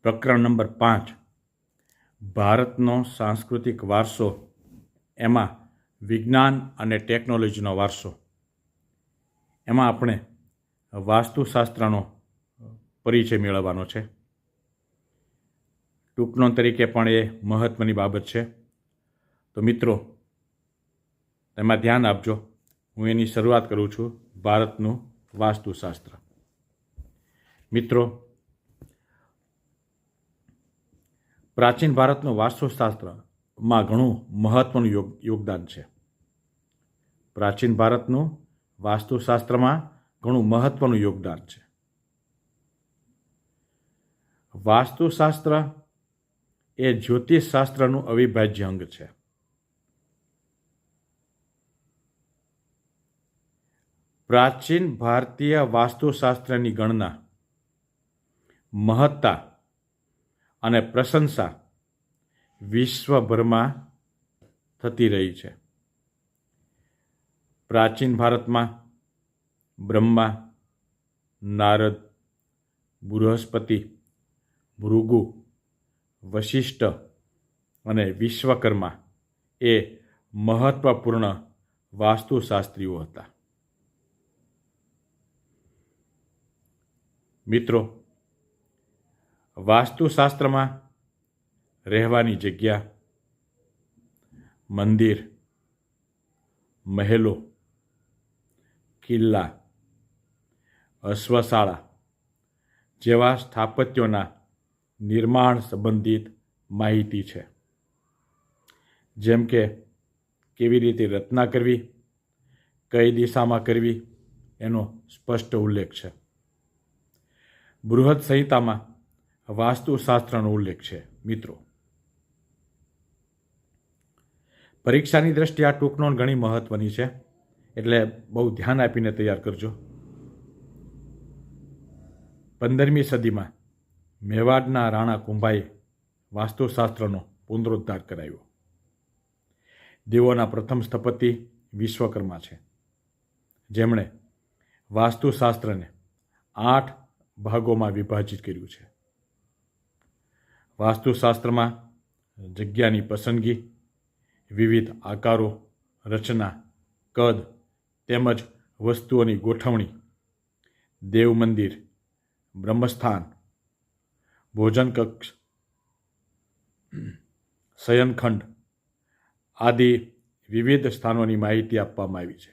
પ્રકરણ નંબર 5 ભારતનો સાંસ્કૃતિક વારસો, એમાં વિજ્ઞાન અને ટેકનોલોજીનો વારસો. એમાં આપણે વાસ્તુશાસ્ત્રનો પરિચય મેળવવાનો છે. ટૂંકનોંધ તરીકે પણ એ મહત્ત્વની બાબત છે. તો મિત્રો, તેમાં ધ્યાન આપજો. હું એની શરૂઆત કરું છું. ભારતનું વાસ્તુશાસ્ત્ર. મિત્રો, પ્રાચીન ભારતનું વાસ્તુશાસ્ત્રમાં ઘણું મહત્ત્વનું યોગદાન છે. પ્રાચીન ભારતનું વાસ્તુશાસ્ત્રમાં ઘણું મહત્ત્વનું યોગદાન છે. વાસ્તુશાસ્ત્ર એ જ્યોતિષશાસ્ત્રનું અવિભાજ્ય અંગ છે. પ્રાચીન ભારતીય વાસ્તુશાસ્ત્રની ગણના, મહત્તા અને પ્રશંસા વિશ્વભરમાં થતી રહી છે. પ્રાચીન ભારતમાં બ્રહ્મા, નારદ, બૃહસ્પતિ, ભૃગુ, વશિષ્ઠ અને વિશ્વકર્મા એ મહત્વપૂર્ણ વાસ્તુશાસ્ત્રીઓ હતા. મિત્રો, વાસ્તુશાસ્ત્રમાં રહેવાની જગ્યા, મંદિર, મહેલો, કિલ્લા, અશ્વશાળા જેવા સ્થાપત્યોના નિર્માણ સંબંધિત માહિતી છે. જેમ કે કેવી રીતે રચના કરવી, કઈ દિશામાં કરવી, એનો સ્પષ્ટ ઉલ્લેખ છે. બૃહદ સંહિતામાં વાસ્તુશાસ્ત્રનો ઉલ્લેખ છે. મિત્રો, પરીક્ષાની દ્રષ્ટિએ આ ટૂંકનોંધ ઘણી મહત્વની છે, એટલે બહુ ધ્યાન આપીને તૈયાર કરજો. 15મી સદીમાં મેવાડના રાણા કુંભાએ વાસ્તુશાસ્ત્રનો પુનરુદ્ધાર કરાવ્યો. દેવોના પ્રથમ સ્થપતિ વિશ્વકર્મા છે, જેમણે વાસ્તુશાસ્ત્રને 8 ભાગોમાં વિભાજિત કર્યું છે. વાસ્તુશાસ્ત્રમાં જગ્યાની પસંદગી, વિવિધ આકારો, રચના, કદ તેમજ વસ્તુઓની ગોઠવણી, દેવ મંદિર, બ્રહ્મસ્થાન, ભોજન કક્ષ, શયનખંડ આદિ વિવિધ સ્થાનોની માહિતી આપવામાં આવી છે.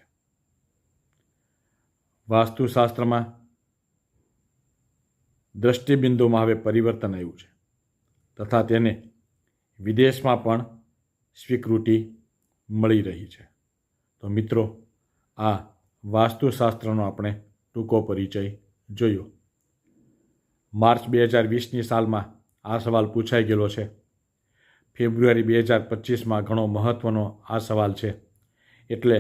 વાસ્તુશાસ્ત્રમાં દ્રષ્ટિબિંદુમાં હવે પરિવર્તન આવ્યું છે, તથા તેને વિદેશમાં પણ સ્વીકૃતિ મળી રહી છે. તો મિત્રો, આ વાસ્તુશાસ્ત્રનો આપણે ટૂંકો પરિચય જોયો. માર્ચ 2020ની સાલમાં આ સવાલ પૂછાઈ ગયેલો છે. ફેબ્રુઆરી 2025માં ઘણો મહત્ત્વનો આ સવાલ છે, એટલે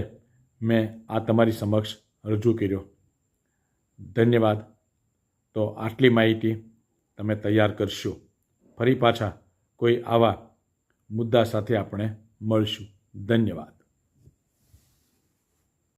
મેં આ તમારી સમક્ષ રજૂ કર્યો. ધન્યવાદ. તો આટલી માહિતી તમે તૈયાર કરશો. ફરી પાછા કોઈ આવા મુદ્દા સાથે આપણે મળશું. ધન્યવાદ.